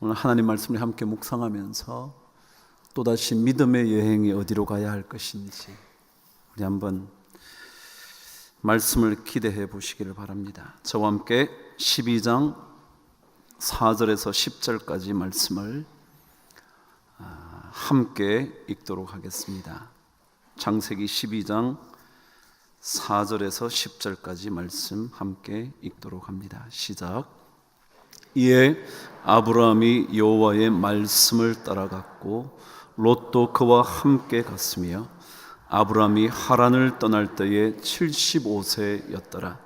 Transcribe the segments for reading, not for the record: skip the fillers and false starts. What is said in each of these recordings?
오늘 하나님 말씀을 함께 묵상하면서 또다시 믿음의 여행이 어디로 가야 할 것인지 우리 한번 말씀을 기대해 보시기를 바랍니다. 저와 함께 12장 4절에서 10절까지 말씀을 함께 읽도록 하겠습니다. 창세기 12장 4절에서 10절까지 말씀 함께 읽도록 합니다. 시작. 이에 아브라함이 여호와의 말씀을 따라갔고 롯도 그와 함께 갔으며 아브라함이 하란을 떠날 때에 75세였더라.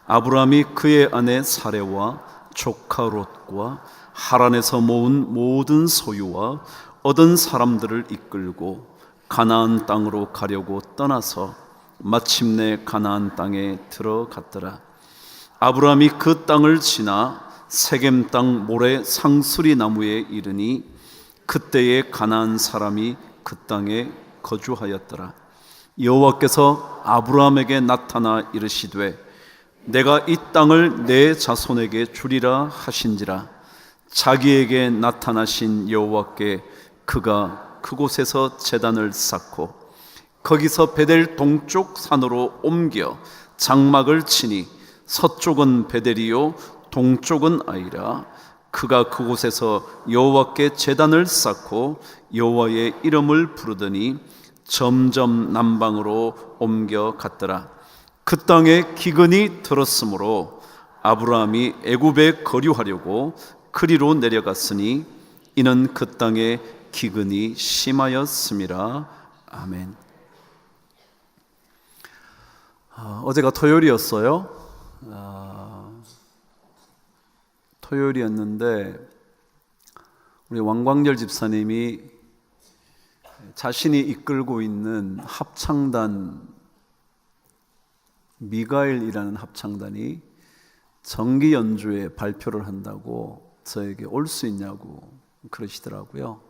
아브라함이 그의 아내 사레와 조카 롯과 하란에서 모은 모든 소유와 얻은 사람들을 이끌고 가나안 땅으로 가려고 떠나서 마침내 가나안 땅에 들어갔더라. 아브라함이 그 땅을 지나 세겜 땅 모래 상수리 나무에 이르니 그때에 가나안 사람이 그 땅에 거주하였더라. 여호와께서 아브라함에게 나타나 이르시되 내가 이 땅을 내 자손에게 주리라 하신지라. 자기에게 나타나신 여호와께 그가 그곳에서 제단을 쌓고 거기서 베델 동쪽 산으로 옮겨 장막을 치니 서쪽은 베델이요 동쪽은 아이라. 그가 그곳에서 여호와께 제단을 쌓고 여호와의 이름을 부르더니 점점 남방으로 옮겨 갔더라. 그 땅에 기근이 들었으므로 아브라함이 애굽에 거류하려고 그리로 내려갔으니 이는 그 땅에 기근이 심하였음이라. 아멘. 어제가 토요일이었어요. 토요일이었는데 우리 왕광열 집사님이 자신이 이끌고 있는 합창단 미가엘이라는 합창단이 정기 연주회 발표를 한다고 저에게 올 수 있냐고 그러시더라고요.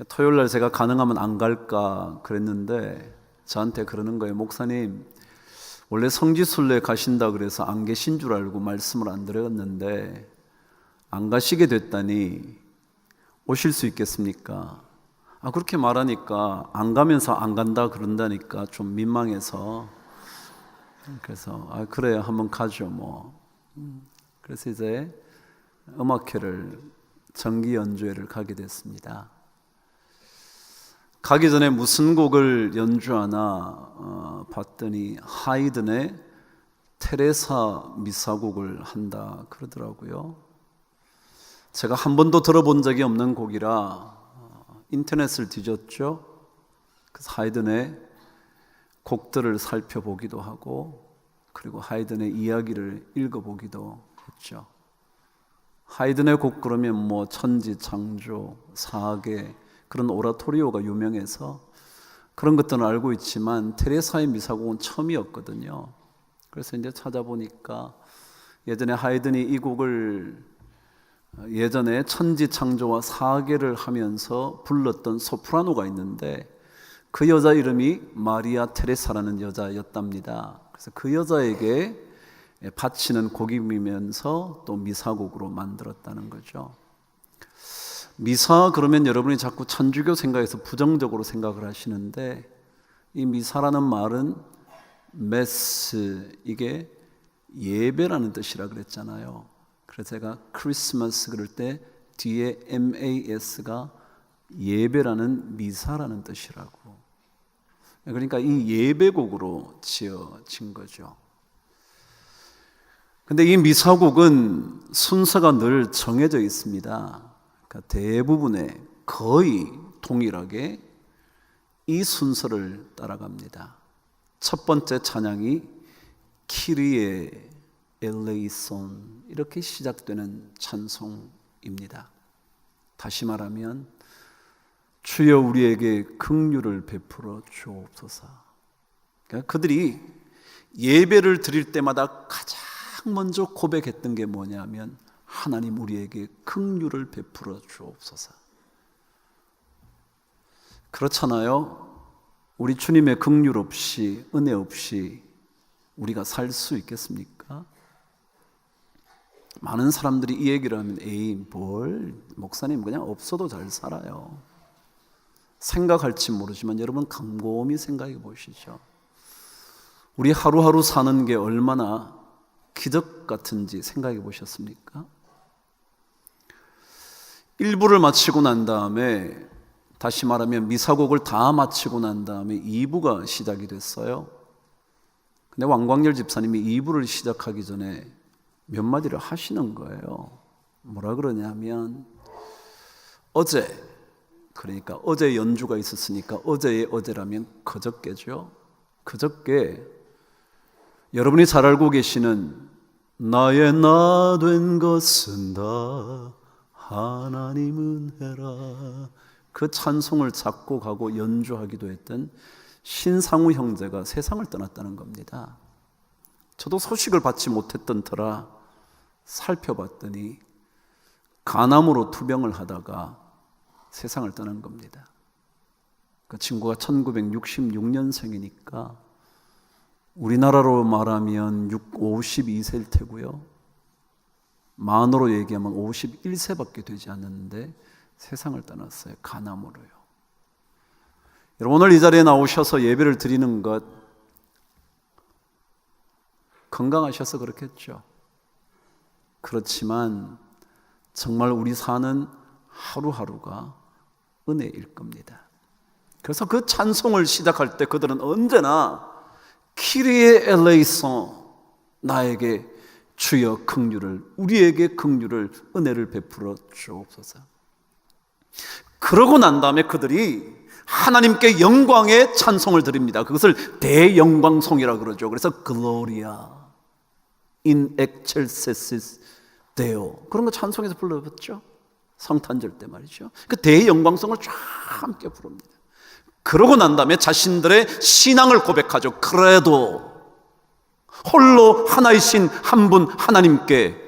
토요일 날 제가 가능하면 안 갈까 그랬는데 저한테 그러는 거예요. 목사님, 원래 성지순례 가신다 그래서 안 계신 줄 알고 말씀을 안 드렸는데 안 가시게 됐다니 오실 수 있겠습니까? 그렇게 말하니까 안 가면서 안 간다 그런다니까 좀 민망해서 그래서 그래요, 한번 가죠 뭐. 그래서 이제 음악회를 정기 연주회를 가게 됐습니다. 가기 전에 무슨 곡을 연주하나 봤더니 하이든의 테레사 미사곡을 한다 그러더라고요. 제가 한 번도 들어본 적이 없는 곡이라 인터넷을 뒤졌죠. 그래서 하이든의 곡들을 살펴보기도 하고 그리고 하이든의 이야기를 읽어보기도 했죠. 하이든의 곡 그러면 뭐 천지창조, 사계 그런 오라토리오가 유명해서 그런 것들은 알고 있지만 테레사의 미사곡은 처음이었거든요. 그래서 이제 찾아보니까 예전에 하이든이 이 곡을 예전에 천지창조와 사계를 하면서 불렀던 소프라노가 있는데 그 여자 이름이 마리아 테레사라는 여자였답니다. 그래서 그 여자에게 바치는 곡이면서 또 미사곡으로 만들었다는 거죠. 미사 그러면 여러분이 자꾸 천주교 생각에서 부정적으로 생각을 하시는데 이 미사라는 말은 메스, 이게 예배라는 뜻이라 그랬잖아요. 그래서 제가 크리스마스 그럴 때 뒤에 MAS가 예배라는 미사라는 뜻이라고. 그러니까 이 예배곡으로 지어진 거죠. 근데 이 미사곡은 순서가 늘 정해져 있습니다. 그러니까 대부분의 거의 동일하게 이 순서를 따라갑니다. 첫 번째 찬양이 키리에 엘레이손 이렇게 시작되는 찬송입니다. 다시 말하면 주여 우리에게 긍휼을 베풀어 주옵소서. 그러니까 그들이 예배를 드릴 때마다 가장 먼저 고백했던 게 뭐냐면 하나님 우리에게 긍휼을 베풀어 주옵소서. 그렇잖아요. 우리 주님의 긍휼 없이, 은혜 없이 우리가 살 수 있겠습니까? 많은 사람들이 이 얘기를 하면 에이 뭘 목사님 그냥 없어도 잘 살아요. 생각할지 모르지만 여러분 곰곰이 생각해 보시죠. 우리 하루하루 사는 게 얼마나 기적 같은지 생각해 보셨습니까? 1부를 마치고 난 다음에, 다시 말하면 미사곡을 다 마치고 난 다음에 2부가 시작이 됐어요. 근데 왕광열 집사님이 2부를 시작하기 전에 몇 마디를 하시는 거예요. 뭐라 그러냐면, 어제, 그러니까 어제 연주가 있었으니까 어제의 어제라면 그저께죠. 그저께 여러분이 잘 알고 계시는 나의 나 된 것은 다 하나님 은혜라, 그 찬송을 작곡하고 연주하기도 했던 신상우 형제가 세상을 떠났다는 겁니다. 저도 소식을 받지 못했던 터라 살펴봤더니 간암으로 투병을 하다가 세상을 떠난 겁니다. 그 친구가 1966년생이니까 우리나라로 말하면 52세일 테고요. 만으로 얘기하면 51세밖에 되지 않았는데 세상을 떠났어요. 간암으로요. 여러분, 오늘 이 자리에 나오셔서 예배를 드리는 것 건강하셔서 그렇겠죠. 그렇지만 정말 우리 사는 하루하루가 은혜일 겁니다. 그래서 그 찬송을 시작할 때 그들은 언제나 키리에 엘레이송, 나에게 주여 긍휼을, 우리에게 긍휼을, 은혜를 베풀어 주옵소서. 그러고 난 다음에 그들이 하나님께 영광의 찬송을 드립니다. 그것을 대영광송이라고 그러죠. 그래서 글로리아 in excelsis Deo, 그런 거 찬송에서 불러봤죠. 성탄절 때 말이죠. 그 대영광송을 쫙 함께 부릅니다. 그러고 난 다음에 자신들의 신앙을 고백하죠. 그래도 홀로 하나이신 한 분 하나님께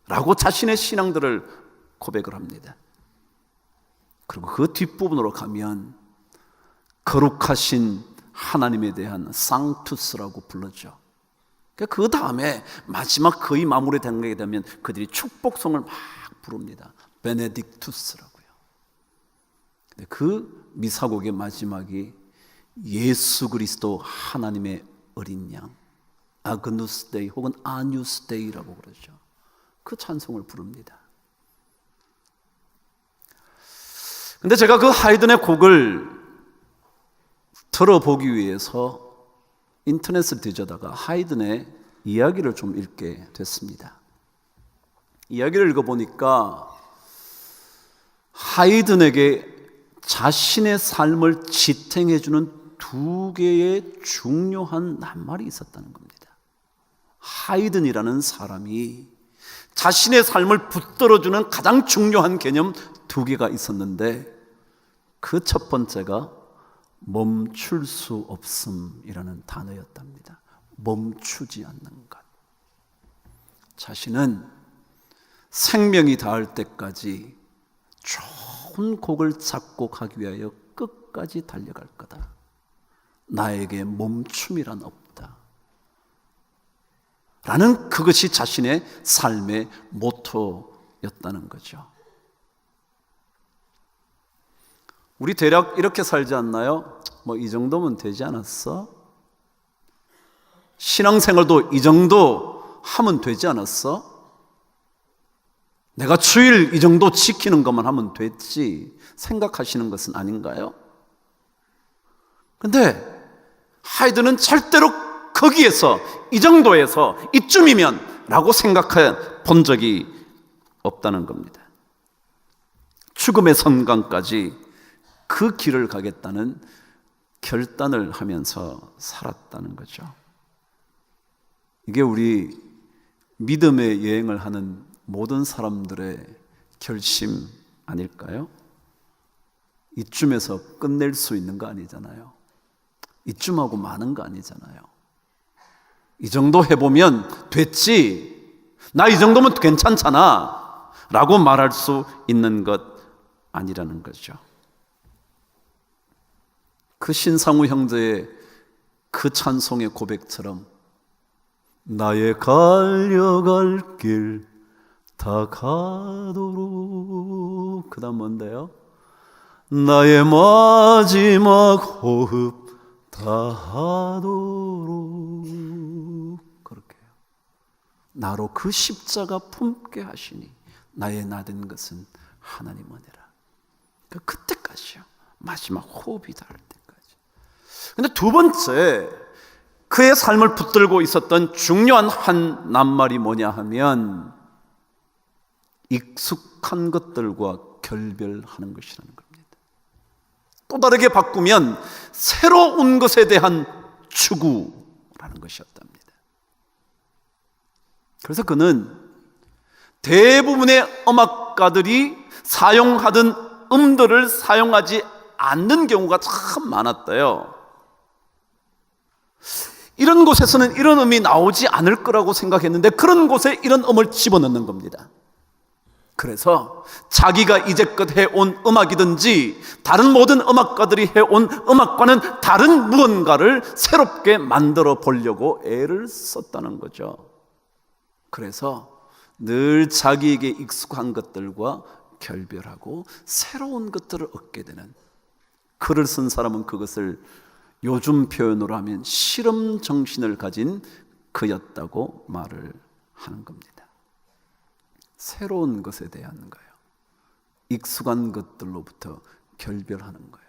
라고 자신의 신앙들을 고백을 합니다. 그리고 그 뒷부분으로 가면 거룩하신 하나님에 대한 상투스라고 불렀죠. 그 다음에 마지막 거의 마무리되게 되면 그들이 축복송을 막 부릅니다. 베네딕투스라고요. 근데 그 미사곡의 마지막이 예수 그리스도 하나님의 어린 양, 아그누스 데이 혹은 아뉴스 데이라고 그러죠. 그 찬송을 부릅니다. 근데 제가 그 하이든의 곡을 들어보기 위해서 인터넷을 뒤져다가 하이든의 이야기를 좀 읽게 됐습니다. 이야기를 읽어보니까 하이든에게 자신의 삶을 지탱해주는 두 개의 중요한 낱말이 있었다는 겁니다. 하이든이라는 사람이 자신의 삶을 붙들어주는 가장 중요한 개념 두 개가 있었는데, 그 첫 번째가 멈출 수 없음이라는 단어였답니다. 멈추지 않는 것. 자신은 생명이 닿을 때까지 좋은 곡을 작곡하기 위하여 끝까지 달려갈 거다. 나에게 멈춤이란 없다. 라는 그것이 자신의 삶의 모토였다는 거죠. 우리 대략 이렇게 살지 않나요? 뭐 이 정도면 되지 않았어? 신앙생활도 이 정도 하면 되지 않았어? 내가 주일 이 정도 지키는 것만 하면 됐지 생각하시는 것은 아닌가요? 근데 하이든은 절대로 거기에서, 이 정도에서, 이쯤이면 라고 생각해 본 적이 없다는 겁니다. 죽음의 선강까지 그 길을 가겠다는 결단을 하면서 살았다는 거죠. 이게 우리 믿음의 여행을 하는 모든 사람들의 결심 아닐까요? 이쯤에서 끝낼 수 있는 거 아니잖아요. 이쯤 하고 마는 거 아니잖아요. 이 정도 해보면 됐지, 나 이 정도면 괜찮잖아 라고 말할 수 있는 것 아니라는 거죠. 그 신상우 형제의 그 찬송의 고백처럼 나의 갈려갈 길 다 가도록, 그 다음 뭔데요? 나의 마지막 호흡 다 하도록, 그렇게요. 나로 그 십자가 품게 하시니 나의 나된 것은 하나님이니라. 그때까지요. 마지막 호흡이 닿을 때까지. 근데 두 번째, 그의 삶을 붙들고 있었던 중요한 한 낱말이 뭐냐 하면 익숙한 것들과 결별하는 것이라는 겁니다. 또 다르게 바꾸면 새로운 것에 대한 추구라는 것이었답니다. 그래서 그는 대부분의 음악가들이 사용하던 음들을 사용하지 않는 경우가 참 많았대요. 이런 곳에서는 이런 음이 나오지 않을 거라고 생각했는데 그런 곳에 이런 음을 집어넣는 겁니다. 그래서 자기가 이제껏 해온 음악이든지 다른 모든 음악가들이 해온 음악과는 다른 무언가를 새롭게 만들어 보려고 애를 썼다는 거죠. 그래서 늘 자기에게 익숙한 것들과 결별하고 새로운 것들을 얻게 되는, 글을 쓴 사람은 그것을 요즘 표현으로 하면 실험 정신을 가진 그였다고 말을 하는 겁니다. 새로운 것에 대한 거예요. 익숙한 것들로부터 결별하는 거예요.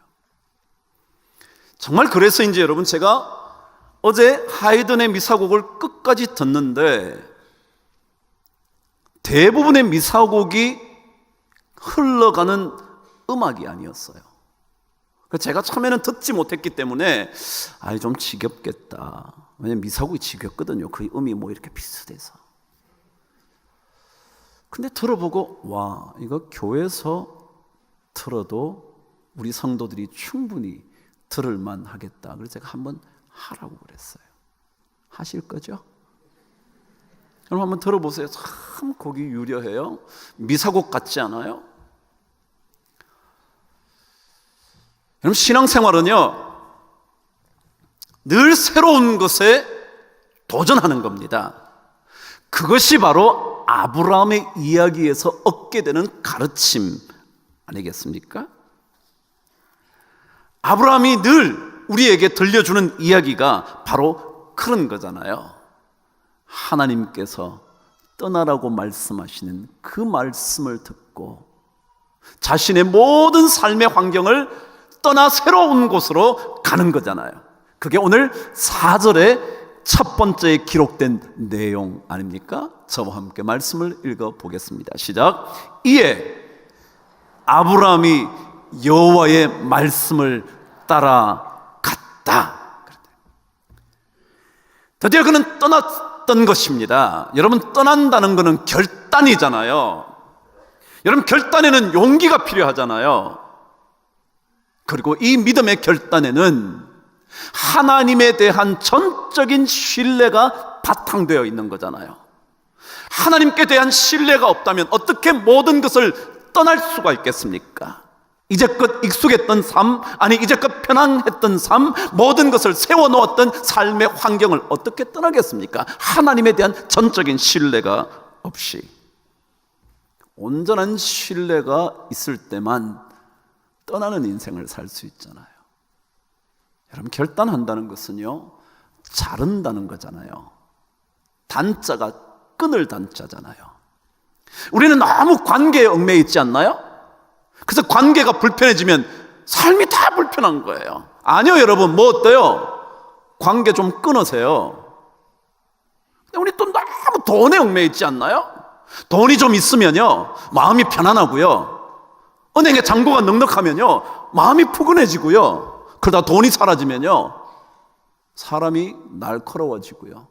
정말 그래서인지 여러분, 제가 어제 하이든의 미사곡을 끝까지 듣는데 대부분의 미사곡이 흘러가는 음악이 아니었어요. 제가 처음에는 듣지 못했기 때문에 좀 지겹겠다. 왜냐면 미사곡이 지겹거든요. 그 음이 뭐 이렇게 비슷해서. 근데 들어보고 와, 이거 교회에서 들어도 우리 성도들이 충분히 들을만 하겠다. 그래서 제가 한번 하라고 그랬어요. 하실 거죠? 그럼 한번 들어보세요. 참 곡이 유려해요. 미사곡 같지 않아요? 여러분, 신앙생활은요 늘 새로운 것에 도전하는 겁니다. 그것이 바로 아브라함의 이야기에서 얻게 되는 가르침 아니겠습니까? 아브라함이 늘 우리에게 들려주는 이야기가 바로 그런 거잖아요. 하나님께서 떠나라고 말씀하시는 그 말씀을 듣고 자신의 모든 삶의 환경을 떠나 새로운 곳으로 가는 거잖아요. 그게 오늘 4절에 첫 번째 기록된 내용 아닙니까? 저와 함께 말씀을 읽어보겠습니다. 시작. 이에 아브라함이 여호와의 말씀을 따라갔다. 드디어 그는 떠났던 것입니다. 여러분, 떠난다는 것은 결단이잖아요. 여러분, 결단에는 용기가 필요하잖아요. 그리고 이 믿음의 결단에는 하나님에 대한 전적인 신뢰가 바탕되어 있는 거잖아요. 하나님께 대한 신뢰가 없다면 어떻게 모든 것을 떠날 수가 있겠습니까? 이제껏 익숙했던 삶, 아니 이제껏 편안했던 삶, 모든 것을 세워놓았던 삶의 환경을 어떻게 떠나겠습니까? 하나님에 대한 전적인 신뢰가 없이. 온전한 신뢰가 있을 때만 떠나는 인생을 살 수 있잖아요. 여러분, 결단한다는 것은요 자른다는 거잖아요. 단자가 끈을 단자잖아요. 우리는 너무 관계에 얽매여 있지 않나요? 그래서 관계가 불편해지면 삶이 다 불편한 거예요. 아니요 여러분, 뭐 어때요? 관계 좀 끊으세요. 근데 우리 또 너무 돈에 얽매여 있지 않나요? 돈이 좀 있으면요 마음이 편안하고요, 은행에 잔고가 넉넉하면요 마음이 푸근해지고요, 그러다 돈이 사라지면요 사람이 날카로워지고요,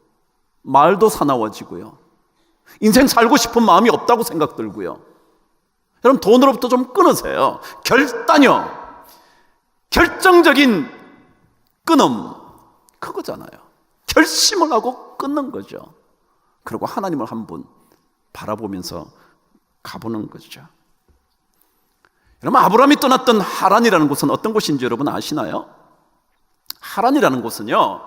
말도 사나워지고요, 인생 살고 싶은 마음이 없다고 생각 들고요. 여러분, 돈으로부터 좀 끊으세요. 결단이요, 결정적인 끊음, 그거잖아요. 결심을 하고 끊는 거죠. 그리고 하나님을 한번 바라보면서 가보는 거죠. 여러분, 아브라함이 떠났던 하란이라는 곳은 어떤 곳인지 여러분 아시나요? 하란이라는 곳은요,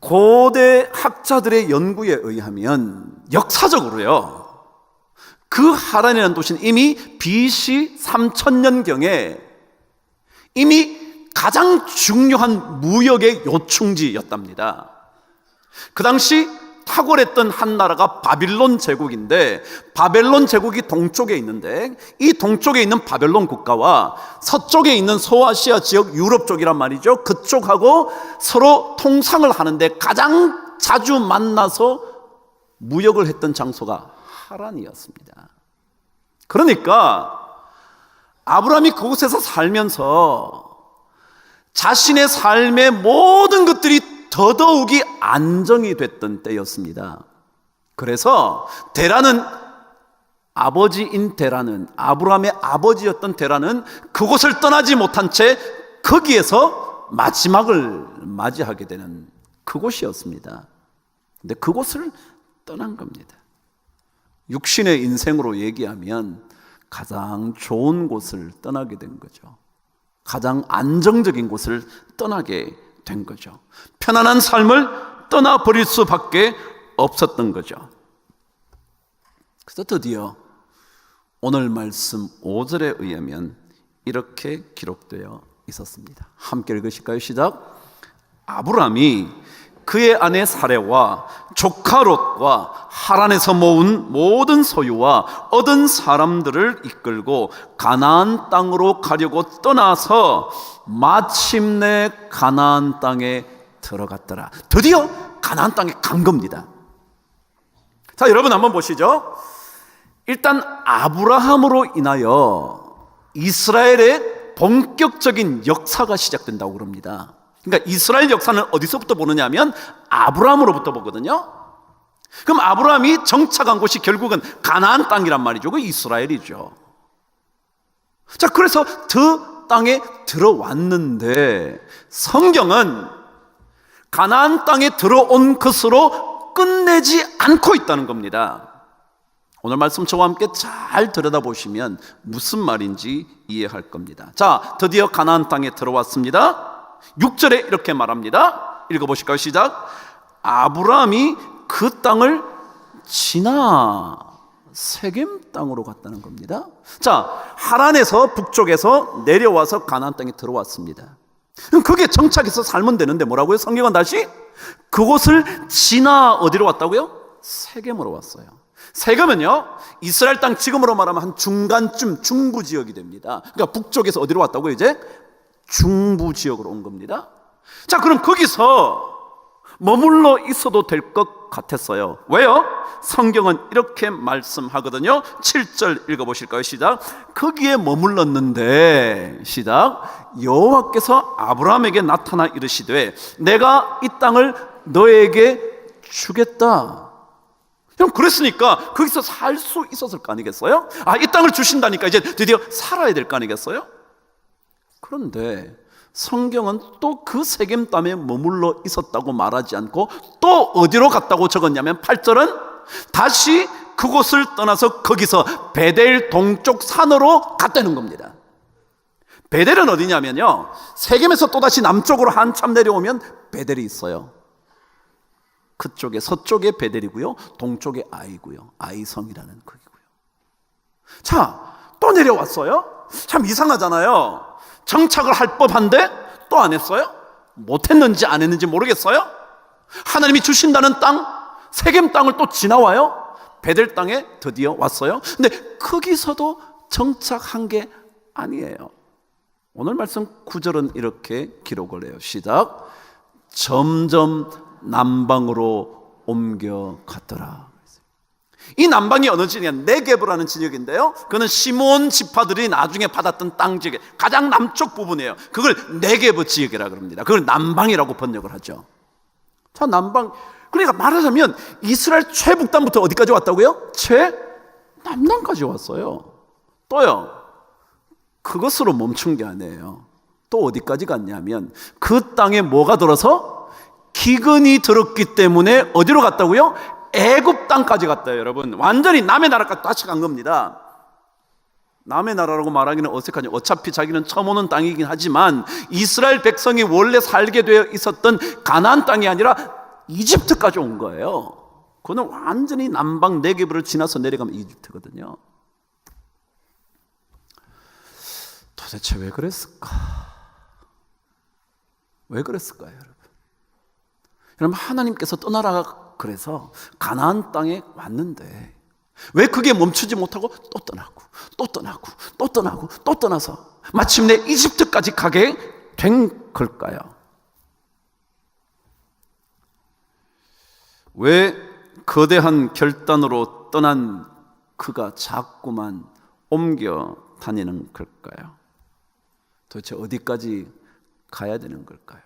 고대 학자들의 연구에 의하면 역사적으로요, 그 하란이라는 도시는 이미 BC 3000년경에 이미 가장 중요한 무역의 요충지였답니다. 그 당시 탁월했던 한 나라가 바빌론 제국인데, 바벨론 제국이 동쪽에 있는데, 이 동쪽에 있는 바벨론 국가와 서쪽에 있는 소아시아 지역 유럽 쪽이란 말이죠, 그쪽하고 서로 통상을 하는데 가장 자주 만나서 무역을 했던 장소가 하란이었습니다. 그러니까 아브라함이 그곳에서 살면서 자신의 삶의 모든 것들이 더더욱이 안정이 됐던 때였습니다. 그래서 데라는, 아버지인 데라는, 아브라함의 아버지였던 데라는 그곳을 떠나지 못한 채 거기에서 마지막을 맞이하게 되는 그곳이었습니다. 근데 그곳을 떠난 겁니다. 육신의 인생으로 얘기하면 가장 좋은 곳을 떠나게 된 거죠. 가장 안정적인 곳을 떠나게 된 거죠. 편안한 삶을 떠나버릴 수밖에 없었던 거죠. 그래서 드디어 오늘 말씀 5절에 의하면 이렇게 기록되어 있었습니다. 함께 읽으실까요? 시작. 아브라함이 그의 아내 사레와 조카 롯과 하란에서 모은 모든 소유와 얻은 사람들을 이끌고 가나안 땅으로 가려고 떠나서 마침내 가나안 땅에 들어갔더라. 드디어 가나안 땅에 간 겁니다. 자, 여러분 한번 보시죠. 일단 아브라함으로 인하여 이스라엘의 본격적인 역사가 시작된다고 그럽니다. 그러니까 이스라엘 역사는 어디서부터 보느냐 하면 아브라함으로부터 보거든요. 그럼 아브라함이 정착한 곳이 결국은 가나안 땅이란 말이죠. 그 이스라엘이죠. 자, 그래서 그 땅에 들어왔는데 성경은 가나안 땅에 들어온 것으로 끝내지 않고 있다는 겁니다. 오늘 말씀 저와 함께 잘 들여다보시면 무슨 말인지 이해할 겁니다. 자, 드디어 가나안 땅에 들어왔습니다. 6절에 이렇게 말합니다. 읽어보실까요? 시작. 아브라함이 그 땅을 지나 세겜 땅으로 갔다는 겁니다. 자, 하란에서 북쪽에서 내려와서 가나안 땅에 들어왔습니다. 그럼 그게 정착해서 살면 되는데 뭐라고요? 성경은 다시 그곳을 지나 어디로 왔다고요? 세겜으로 왔어요. 세겜은요, 이스라엘 땅 지금으로 말하면 한 중간쯤 중부 지역이 됩니다. 그러니까 북쪽에서 어디로 왔다고요? 이제 중부 지역으로 온 겁니다. 자, 그럼 거기서 머물러 있어도 될 것 같았어요. 왜요? 성경은 이렇게 말씀하거든요. 7절 읽어보실까요? 시작. 거기에 머물렀는데, 시작, 여호와께서 아브라함에게 나타나 이르시되 내가 이 땅을 너에게 주겠다. 그럼 그랬으니까 거기서 살 수 있었을 거 아니겠어요? 아, 이 땅을 주신다니까 이제 드디어 살아야 될 거 아니겠어요? 그런데 성경은 또 그 세겜 땅에 머물러 있었다고 말하지 않고 또 어디로 갔다고 적었냐면 8절은 다시 그곳을 떠나서 거기서 베델 동쪽 산으로 갔다는 겁니다. 베델은 어디냐면요, 세겜에서 또다시 남쪽으로 한참 내려오면 베델이 있어요. 그쪽에 서쪽에 베델이고요, 동쪽에 아이고요, 아이성이라는 거기고요. 자, 또 내려왔어요. 참 이상하잖아요. 정착을 할 법한데 또 안 했어요? 못했는지 안 했는지 모르겠어요? 하나님이 주신다는 땅, 세겜 땅을 또 지나와요. 베델 땅에 드디어 왔어요. 근데 거기서도 정착한 게 아니에요. 오늘 말씀 9절은 이렇게 기록을 해요. 시작. 점점 남방으로 옮겨갔더라. 이 남방이 어느 지역이냐? 네게브라는 지역인데요, 그는 시므온 지파들이 나중에 받았던 땅 지역, 가장 남쪽 부분이에요. 그걸 네게브 지역이라고 그럽니다. 그걸 남방이라고 번역을 하죠. 자, 남방, 그러니까 말하자면 이스라엘 최북단부터 어디까지 왔다고요? 최남단까지 왔어요. 또요, 그것으로 멈춘 게 아니에요. 또 어디까지 갔냐면 그 땅에 뭐가 들어서? 기근이 들었기 때문에 어디로 갔다고요? 애굽 땅까지 갔다. 여러분, 완전히 남의 나라까지 다시 간 겁니다. 남의 나라라고 말하기는 어색하죠. 어차피 자기는 처음 오는 땅이긴 하지만 이스라엘 백성이 원래 살게 되어 있었던 가나안 땅이 아니라 이집트까지 온 거예요. 그거는 완전히 남방 네게브를 지나서 내려가면 이집트거든요. 도대체 왜 그랬을까? 왜 그랬을까요, 여러분? 여러분, 하나님께서 떠나라 그래서 가나안 땅에 왔는데 왜 그게 멈추지 못하고 또 떠나고 또 떠나고 또 떠나고 또 떠나서 마침내 이집트까지 가게 된 걸까요? 왜 거대한 결단으로 떠난 그가 자꾸만 옮겨 다니는 걸까요? 도대체 어디까지 가야 되는 걸까요?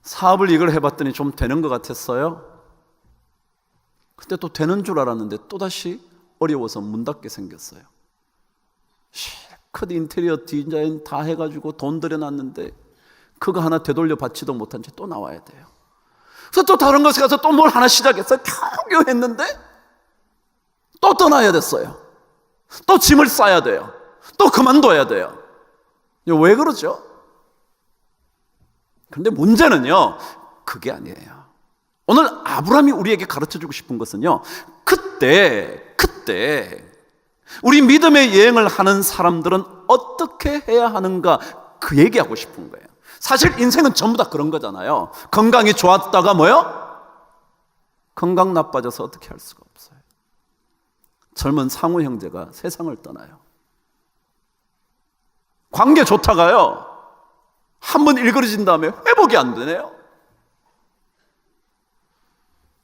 사업을 이걸 해봤더니 좀 되는 것 같았어요. 근데 또 되는 줄 알았는데 또다시 어려워서 문 닫게 생겼어요. 실컷 인테리어 디자인 다 해가지고 돈 들여놨는데 그거 하나 되돌려 받지도 못한 채 또 나와야 돼요. 그래서 또 다른 곳에 가서 또 뭘 하나 시작했어요. 겨우 했는데 또 떠나야 됐어요. 또 짐을 싸야 돼요. 또 그만둬야 돼요. 왜 그러죠? 그런데 문제는요, 그게 아니에요. 오늘 아브라함이 우리에게 가르쳐주고 싶은 것은요, 그때 우리 믿음의 여행을 하는 사람들은 어떻게 해야 하는가, 그 얘기하고 싶은 거예요. 사실 인생은 전부 다 그런 거잖아요. 건강이 좋았다가 뭐요? 건강 나빠져서 어떻게 할 수가 없어요. 젊은 상우 형제가 세상을 떠나요. 관계 좋다가요, 한번 일그러진 다음에 회복이 안 되네요.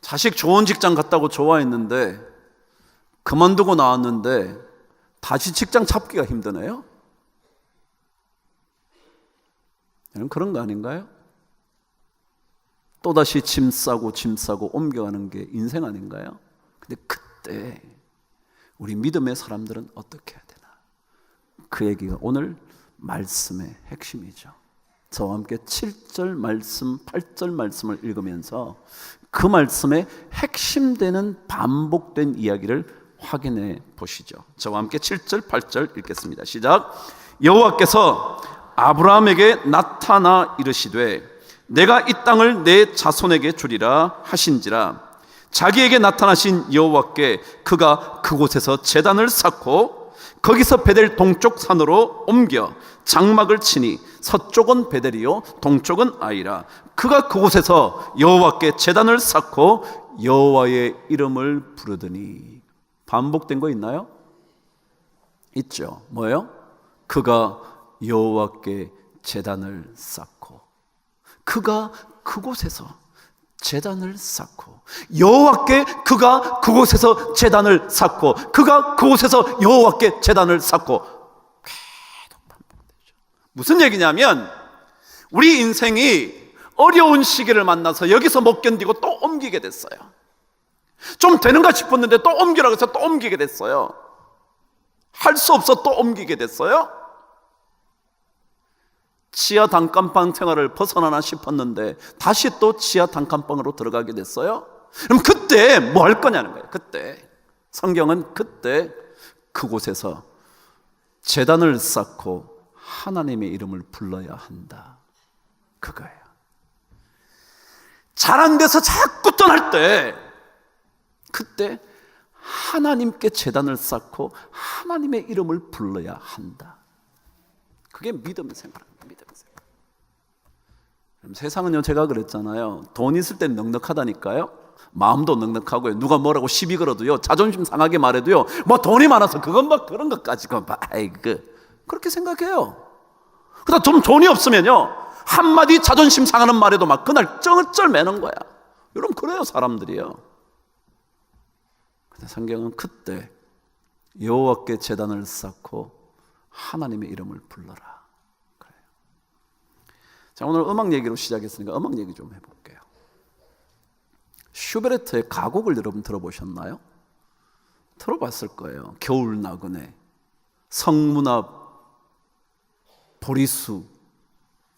자식 좋은 직장 갔다고 좋아했는데 그만두고 나왔는데 다시 직장 잡기가 힘드네요. 그런 거 아닌가요? 또다시 짐 싸고 옮겨가는 게 인생 아닌가요? 근데 그때 우리 믿음의 사람들은 어떻게 해야 되나? 그 얘기가 오늘 말씀의 핵심이죠. 저와 함께 7절 말씀, 8절 말씀을 읽으면서 그 말씀의 핵심되는 반복된 이야기를 확인해 보시죠. 저와 함께 7절, 8절 읽겠습니다. 시작. 여호와께서 아브라함에게 나타나 이르시되 내가 이 땅을 내 자손에게 주리라 하신지라. 자기에게 나타나신 여호와께 그가 그곳에서 제단을 쌓고 거기서 베델 동쪽 산으로 옮겨 장막을 치니 서쪽은 베델이요 동쪽은 아이라. 그가 그곳에서 여호와께 제단을 쌓고 여호와의 이름을 부르더니. 반복된 거 있나요? 있죠. 뭐예요? 그가 여호와께 제단을 쌓고, 그가 그곳에서 제단을 쌓고, 여호와께 그가 그곳에서 제단을 쌓고, 그가 그곳에서 여호와께 제단을 쌓고, 계속 반복되죠. 무슨 얘기냐면 우리 인생이 어려운 시기를 만나서 여기서 못 견디고 또 옮기게 됐어요. 좀 되는가 싶었는데 또 옮기라고 해서 또 옮기게 됐어요. 할 수 없어 또 옮기게 됐어요. 지하 단칸방 생활을 벗어나나 싶었는데 다시 또 지하 단칸방으로 들어가게 됐어요. 그럼 그때 뭐 할 거냐는 거예요. 그때 성경은 그때 그곳에서 제단을 쌓고 하나님의 이름을 불러야 한다, 그거예요. 잘 안 돼서 자꾸 떠날 때 그때 하나님께 제단을 쌓고 하나님의 이름을 불러야 한다. 그게 믿음의 생활입니다. 믿음의 생활. 그럼 세상은요, 제가 그랬잖아요. 돈 있을 땐 넉넉하다니까요. 마음도 넉넉하고요. 누가 뭐라고 시비 걸어도요, 자존심 상하게 말해도요, 뭐 돈이 많아서 그건 뭐 그런 것까지 그렇게 생각해요. 그러다 좀 돈이 없으면요, 한마디 자존심 상하는 말에도 막 그날 쩔쩔 매는 거야. 여러분 그래요, 사람들이요. 근데 성경은 그때 여호와께 제단을 쌓고 하나님의 이름을 불러라, 그래요. 자, 오늘 음악 얘기로 시작했으니까 음악 얘기 좀 해볼게요. 슈베르트의 가곡을 여러분 들어보셨나요? 들어봤을 거예요. 겨울 나그네, 성문앞 보리수,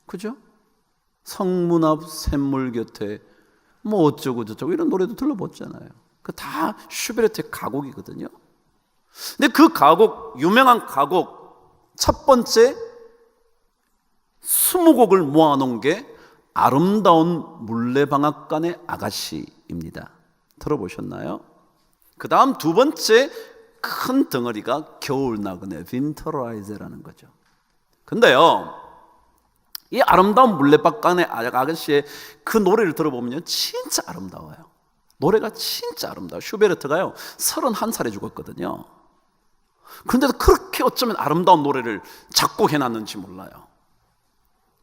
그죠? 성문앞 샘물 곁에 뭐 어쩌고 저쩌고 이런 노래도 들어봤잖아요. 그 다 슈베르트의 가곡이거든요. 근데 그 가곡, 유명한 가곡 첫 번째 20곡을 모아놓은 게 아름다운 물레방앗간의 아가씨입니다. 들어보셨나요? 그 다음 두 번째 큰 덩어리가 겨울나그네 윈터라이즈라는 거죠. 근데요, 이 아름다운 물레방앗간의 아가씨의 그 노래를 들어보면요, 진짜 아름다워요. 노래가 진짜 아름다워요. 슈베르트가요 31살에 죽었거든요. 그런데도 그렇게 어쩌면 아름다운 노래를 작곡해놨는지 몰라요.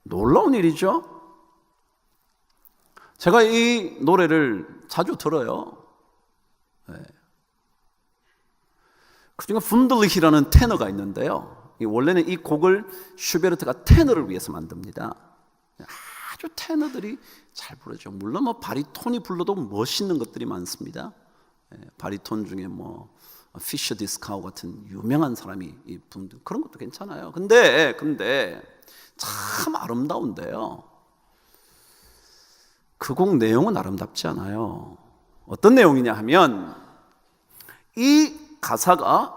놀라운 일이죠. 제가 이 노래를 자주 들어요. 네. 그중에 분들리히라는 테너가 있는데요, 원래는 이 곡을 슈베르트가 테너를 위해서 만듭니다. 아주 테너들이 잘 부르죠. 물론 뭐 바리톤이 불러도 멋있는 것들이 많습니다. 바리톤 중에 뭐 피셔 디스카우 같은 유명한 사람이 그런 것도 괜찮아요. 근데 참 아름다운데요, 그 곡 내용은 아름답지 않아요. 어떤 내용이냐 하면, 이 가사가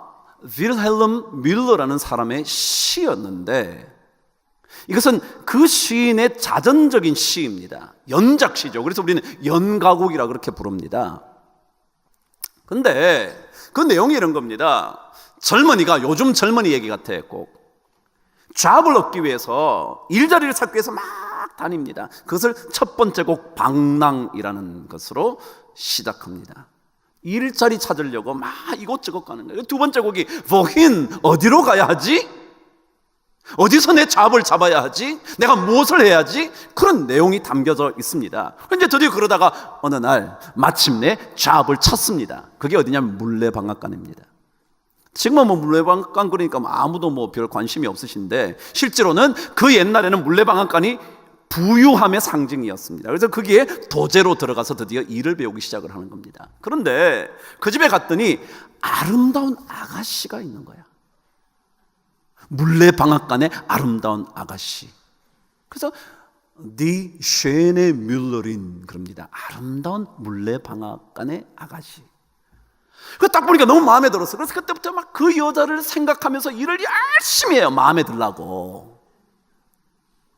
윌헬름 뮬러라는 사람의 시였는데, 이것은 그 시인의 자전적인 시입니다. 연작시죠. 그래서 우리는 연가곡이라 그렇게 부릅니다. 근데 그 내용이 이런 겁니다. 젊은이가, 요즘 젊은이 얘기 같아. 꼭 잡을 얻기 위해서, 일자리를 찾기 위해서 막 다닙니다. 그것을 첫 번째 곡 방랑이라는 것으로 시작합니다. 일자리 찾으려고 막 이곳저곳 가는 거예요. 두 번째 곡이 보힌, 어디로 가야 하지? 어디서 내 잡을 잡아야 하지? 내가 무엇을 해야지? 그런 내용이 담겨져 있습니다. 그런데 드디어 그러다가 어느 날 마침내 잡을 찾습니다. 그게 어디냐면 물레방앗간입니다. 지금은 뭐 물레방앗간 그러니까 아무도 뭐 별 관심이 없으신데, 실제로는 그 옛날에는 물레방앗간이 부유함의 상징이었습니다. 그래서 거기에 도제로 들어가서 드디어 일을 배우기 시작을 하는 겁니다. 그런데 그 집에 갔더니 아름다운 아가씨가 있는 거야. 물레방앗간의 아름다운 아가씨. 그래서 디 쉐네 뮬러린 그럽니다. 아름다운 물레방앗간의 아가씨. 딱 보니까 너무 마음에 들었어. 그래서 그때부터 막 그 여자를 생각하면서 일을 열심히 해요. 마음에 들라고.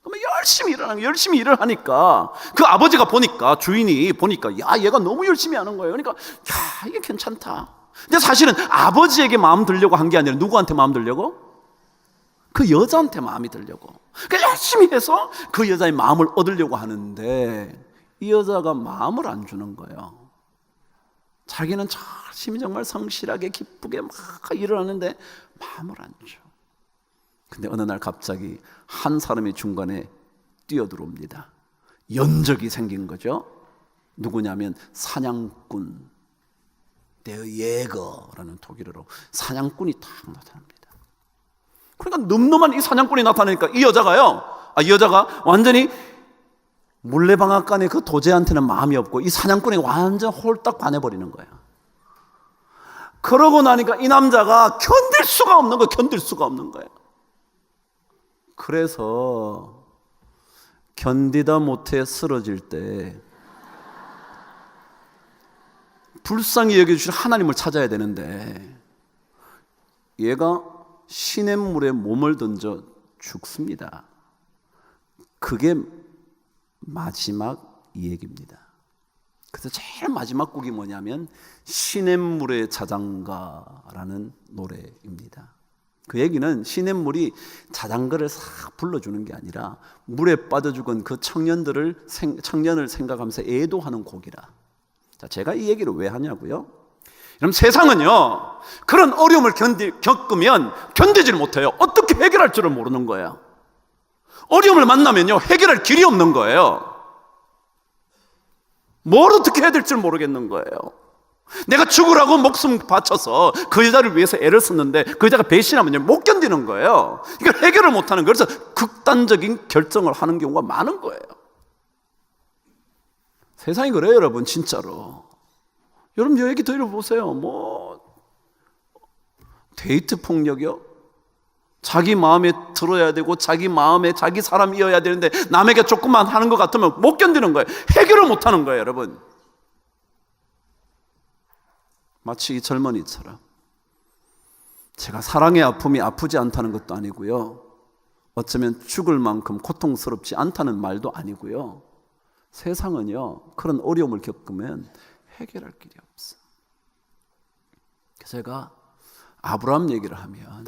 그러면 열심히 일을 하니까 그 아버지가 보니까, 주인이 보니까, 야, 얘가 너무 열심히 하는 거예요. 그러니까 야, 이게 괜찮다. 근데 사실은 아버지에게 마음 들려고 한 게 아니라 누구한테 마음 들려고? 그 여자한테 마음이 들려고. 그러니까 열심히 해서 그 여자의 마음을 얻으려고 하는데, 이 여자가 마음을 안 주는 거예요. 자기는 열심히 정말 성실하게 기쁘게 막 일을 하는데 마음을 안 줘. 근데 어느 날 갑자기 한 사람이 중간에 뛰어들어옵니다. 연적이 생긴 거죠. 누구냐면 사냥꾼, Der Jäger라는 독일어로 사냥꾼이 딱 나타납니다. 그러니까 늠름한 이 사냥꾼이 나타나니까 이 여자가 완전히 물레방앗간의 그 도제한테는 마음이 없고 이 사냥꾼이 완전 홀딱 반해버리는 거예요. 그러고 나니까 이 남자가 견딜 수가 없는 거예요. 그래서 견디다 못해 쓰러질 때 불쌍히 여겨주실 하나님을 찾아야 되는데, 얘가 시냇물에 몸을 던져 죽습니다. 그게 마지막 얘기입니다. 그래서 제일 마지막 곡이 뭐냐면 시냇물의 자장가라는 노래입니다. 그 얘기는 시냇물이 자장가를 싹 불러주는 게 아니라 물에 빠져 죽은 그 청년을 생각하면서 애도하는 곡이라. 자, 제가 이 얘기를 왜 하냐고요? 여러분, 세상은요, 그런 어려움을 겪으면 견디질 못해요. 어떻게 해결할 줄을 모르는 거예요. 어려움을 만나면요, 해결할 길이 없는 거예요. 뭘 어떻게 해야 될지 모르겠는 거예요. 내가 죽으라고 목숨 바쳐서 그 여자를 위해서 애를 썼는데 그 여자가 배신하면요, 못 견디는 거예요. 그러니까 해결을 못하는 거예요. 그래서 극단적인 결정을 하는 경우가 많은 거예요. 세상이 그래요, 여러분. 진짜로. 여러분, 이 얘기 들어보세요. 데이트 폭력이요? 자기 마음에 들어야 되고 자기 마음에 자기 사람이어야 되는데 남에게 조금만 하는 것 같으면 못 견디는 거예요. 해결을 못 하는 거예요, 여러분. 마치 이 젊은이처럼 제가 사랑의 아픔이 아프지 않다는 것도 아니고요. 어쩌면 죽을 만큼 고통스럽지 않다는 말도 아니고요. 세상은요, 그런 어려움을 겪으면 해결할 길이 없어. 제가 아브라함 얘기를 하면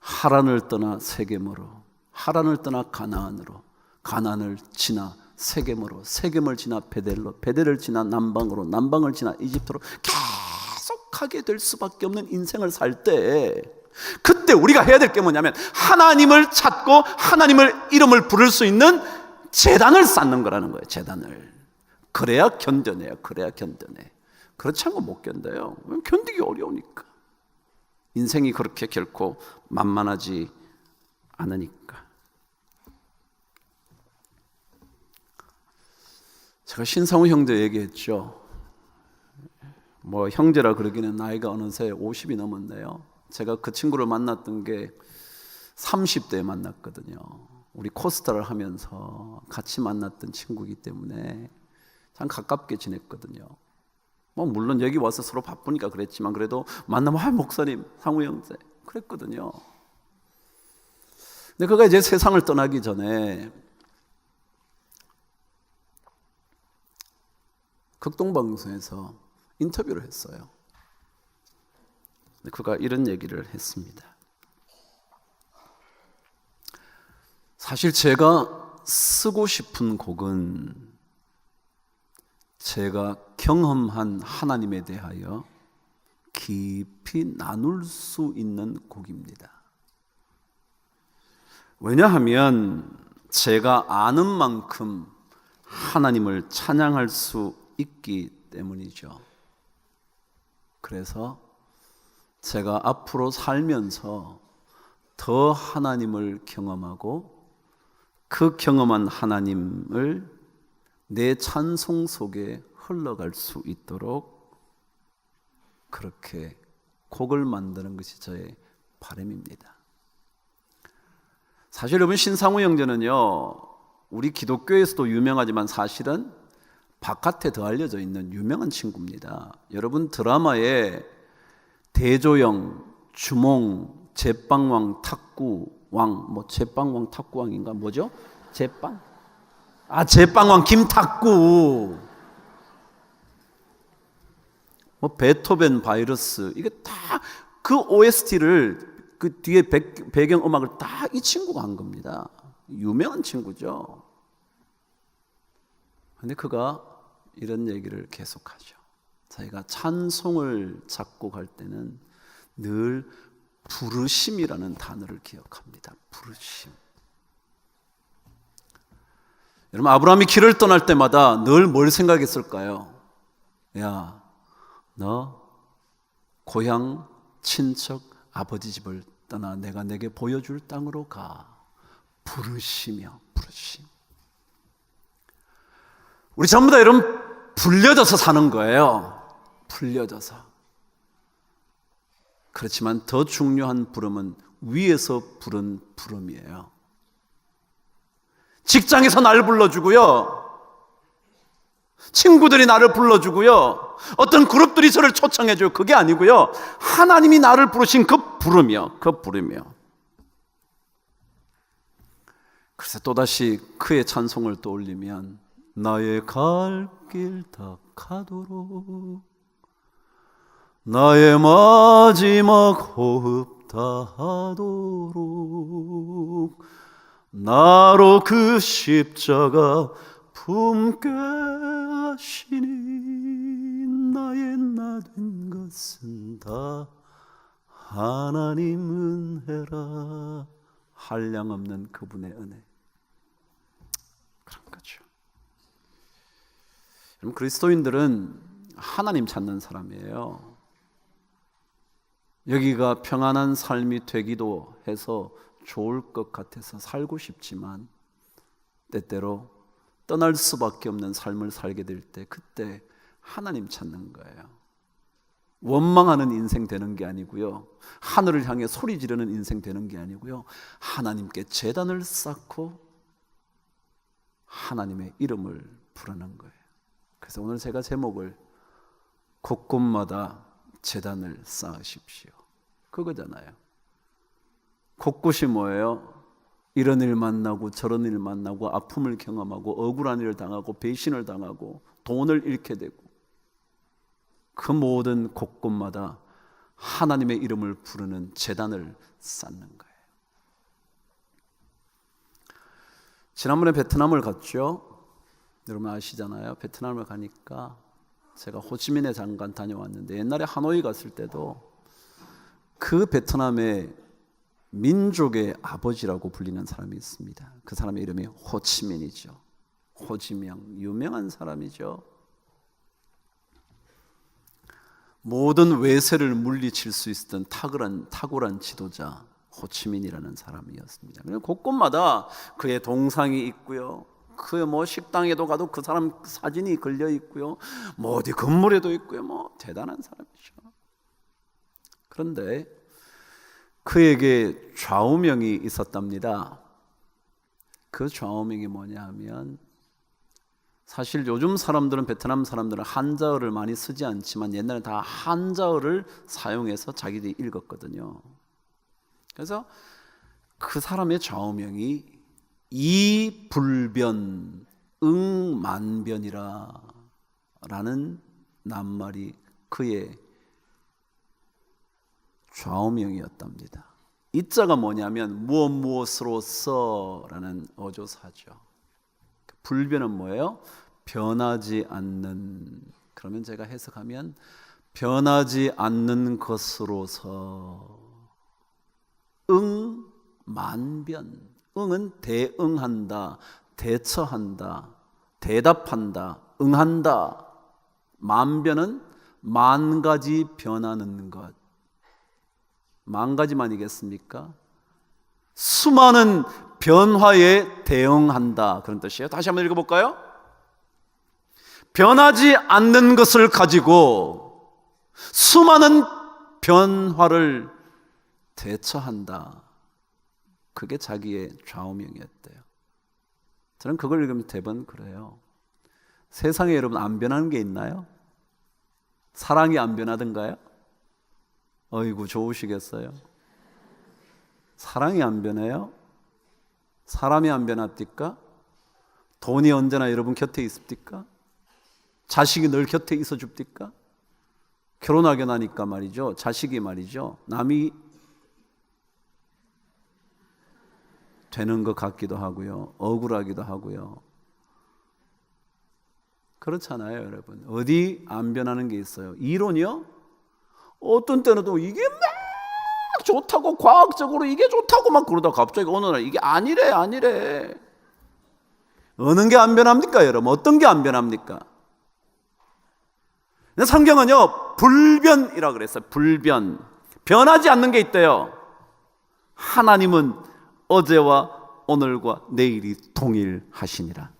하란을 떠나 세겜으로, 하란을 떠나 가나안으로, 가나안을 지나 세겜으로, 세겜을 지나 베델로, 베델을 지나 남방으로, 남방을 지나 이집트로 계속 가게 될 수밖에 없는 인생을 살 때, 그때 우리가 해야 될 게 뭐냐면 하나님을 찾고 하나님을 이름을 부를 수 있는 제단을 쌓는 거라는 거예요. 제단을. 그래야 견뎌내요. 그래야 견뎌내. 그렇지 않고 못 견뎌요. 견디기 어려우니까. 인생이 그렇게 결코 만만하지 않으니까. 제가 신상우 형제 얘기했죠. 뭐 형제라 그러기는 나이가 어느새 50이 넘었네요. 제가 그 친구를 만났던 게 30대에 만났거든요. 우리 코스타를 하면서 같이 만났던 친구이기 때문에 참 가깝게 지냈거든요. 뭐 물론 여기 와서 서로 바쁘니까 그랬지만 그래도 만나면 목사님, 상우 형제 그랬거든요. 근데 그가 이제 세상을 떠나기 전에 극동방송에서 인터뷰를 했어요. 그가 이런 얘기를 했습니다. 사실 제가 쓰고 싶은 곡은 제가 경험한 하나님에 대하여 깊이 나눌 수 있는 곡입니다. 왜냐하면 제가 아는 만큼 하나님을 찬양할 수 있기 때문이죠. 그래서 제가 앞으로 살면서 더 하나님을 경험하고 그 경험한 하나님을 내 찬송 속에 흘러갈 수 있도록 그렇게 곡을 만드는 것이 저의 바람입니다. 사실 여러분, 신상우 형제는요, 우리 기독교에서도 유명하지만 사실은 바깥에 더 알려져 있는 유명한 친구입니다. 여러분, 드라마에 대조영, 주몽, 제빵왕, 탁구왕, 뭐 제빵왕, 탁구왕인가 뭐죠? 제빵? 제빵왕 김탁구, 뭐 베토벤 바이러스, 이게 다 그 OST를 그 뒤에 배경 음악을 다 이 친구가 한 겁니다. 유명한 친구죠. 근데 그가 이런 얘기를 계속하죠. 자기가 찬송을 작곡할 때는 늘 부르심이라는 단어를 기억합니다. 부르심. 여러분, 아브라함이 길을 떠날 때마다 늘 뭘 생각했을까요? 야, 너 고향, 친척, 아버지 집을 떠나 내가 내게 보여줄 땅으로 가. 부르시며, 부르심. 우리 전부 다 여러분 불려져서 사는 거예요. 불려져서. 그렇지만 더 중요한 부름은 위에서 부른 부름이에요. 직장에서 나를 불러주고요, 친구들이 나를 불러주고요, 어떤 그룹들이 저를 초청해줘요. 그게 아니고요, 하나님이 나를 부르신 그 부름이요. 그 부름이요. 그래서 또다시 그의 찬송을 떠올리면 나의 갈 길 다 가도록 나의 마지막 호흡 다하도록 나로 그 십자가 품게 하시니 나의 나 된 것은 다 하나님 은혜라. 한량없는 그분의 은혜. 그런 거죠. 여러분, 그리스도인들은 하나님 찾는 사람이에요. 여기가 평안한 삶이 되기도 해서 좋을 것 같아서 살고 싶지만 때때로 떠날 수밖에 없는 삶을 살게 될 때 그때 하나님 찾는 거예요. 원망하는 인생 되는 게 아니고요, 하늘을 향해 소리 지르는 인생 되는 게 아니고요, 하나님께 제단을 쌓고 하나님의 이름을 부르는 거예요. 그래서 오늘 제가 제목을 곳곳마다 제단을 쌓으십시오. 그거잖아요. 곳곳이 뭐예요? 이런 일 만나고 저런 일 만나고 아픔을 경험하고 억울한 일을 당하고 배신을 당하고 돈을 잃게 되고 그 모든 곳곳마다 하나님의 이름을 부르는 제단을 쌓는 거예요. 지난번에 베트남을 갔죠. 여러분 아시잖아요. 베트남을 가니까 제가 호치민에 잠깐 다녀왔는데 옛날에 하노이 갔을 때도 그 베트남의 민족의 아버지라고 불리는 사람이 있습니다. 그 사람의 이름이 호치민이죠. 호지명, 유명한 사람이죠. 모든 외세를 물리칠 수 있었던 탁월한 지도자 호치민이라는 사람이었습니다. 곳곳마다 그의 동상이 있고요. 그 식당에도 가도 그 사람 사진이 걸려 있고요. 어디 건물에도 있고요. 대단한 사람이죠. 그런데 그에게 좌우명이 있었답니다. 그 좌우명이 뭐냐 하면 사실 요즘 사람들은 베트남 사람들은 한자어를 많이 쓰지 않지만 옛날에 다 한자어를 사용해서 자기들이 읽었거든요. 그래서 그 사람의 좌우명이 이불변 응만변이라 라는 낱말이 그의 좌우명이었답니다. 이자가 뭐냐면 무엇으로서 라는 어조사죠. 불변은 뭐예요? 변하지 않는. 그러면 제가 해석하면 변하지 않는 것으로서 응만변. 응은 대응한다, 대처한다, 대답한다, 응한다. 만변은 만 가지 변하는 것. 만 가지만이겠습니까? 수많은 변화에 대응한다, 그런 뜻이에요. 다시 한번 읽어볼까요? 변하지 않는 것을 가지고 수많은 변화를 대처한다. 그게 자기의 좌우명이었대요. 저는 그걸 읽으면 대부분 그래요. 세상에 여러분 안 변하는 게 있나요? 사랑이 안 변하던가요? 어이구 좋으시겠어요? 사랑이 안 변해요? 사람이 안 변합니까? 돈이 언제나 여러분 곁에 있습니까? 자식이 늘 곁에 있어 줍니까? 결혼하게 나니까 말이죠. 자식이 말이죠. 남이 되는 것 같기도 하고요. 억울하기도 하고요. 그렇잖아요, 여러분. 어디 안 변하는 게 있어요? 이론이요? 어떤 때는 또 이게 막 좋다고 과학적으로 이게 좋다고 막 그러다가 갑자기 어느 날 이게 아니래. 어느 게 안 변합니까, 여러분? 어떤 게 안 변합니까? 성경은요, 불변이라 그랬어요. 불변. 변하지 않는 게 있대요. 하나님은 어제와 오늘과 내일이 동일하시니라.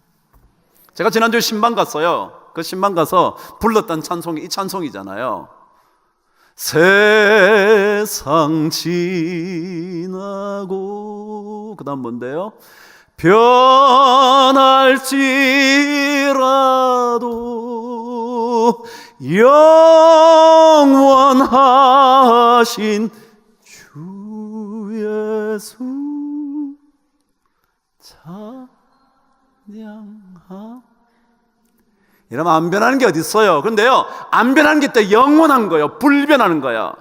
제가 지난주에 신방 갔어요. 그 신방 가서 불렀던 찬송이 이 찬송이잖아요. 세상 지나고 그 다음 뭔데요? 변할지라도 영원하신 주 예수 찬양하. 이러면 안 변하는 게 어디 있어요? 그런데요, 안 변하는 게 있다. 영원한 거예요. 불변하는 거예요.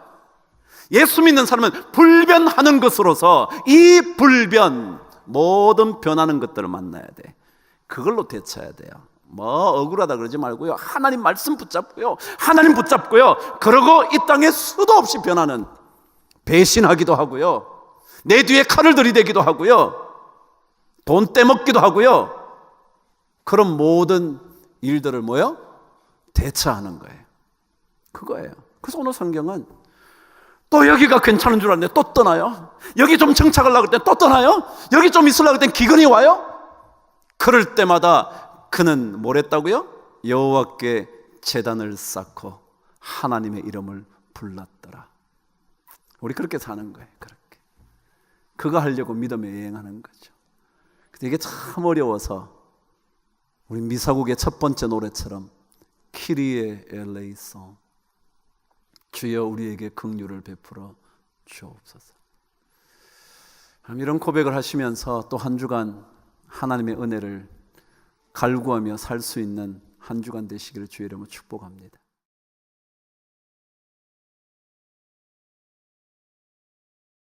예수 믿는 사람은 불변하는 것으로서 이 불변, 모든 변하는 것들을 만나야 돼. 그걸로 대처해야 돼요. 억울하다 그러지 말고요, 하나님 말씀 붙잡고요, 하나님 붙잡고요, 그러고 이 땅에 수도 없이 변하는, 배신하기도 하고요, 내 뒤에 칼을 들이대기도 하고요, 돈 떼먹기도 하고요, 그런 모든 일들을 대처하는 거예요. 그거예요. 그래서 오늘 성경은 또 여기가 괜찮은 줄 알았는데 또 떠나요. 여기 좀 정착하려고 할 때 또 떠나요. 여기 좀 있으려고 할 땐 기근이 와요. 그럴 때마다 그는 뭘 했다고요? 여호와께 제단을 쌓고 하나님의 이름을 불렀더라. 우리 그렇게 사는 거예요. 그렇게. 그거 하려고 믿음에 여행하는 거죠. 근데 이게 참 어려워서 우리 미사국의 첫 번째 노래처럼 키리에 엘레이소, 주여 우리에게 긍휼을 베풀어 주옵소서. 이런 고백을 하시면서 또 한 주간 하나님의 은혜를 갈구하며 살 수 있는 한 주간 되시기를 주의 이름으로 축복합니다.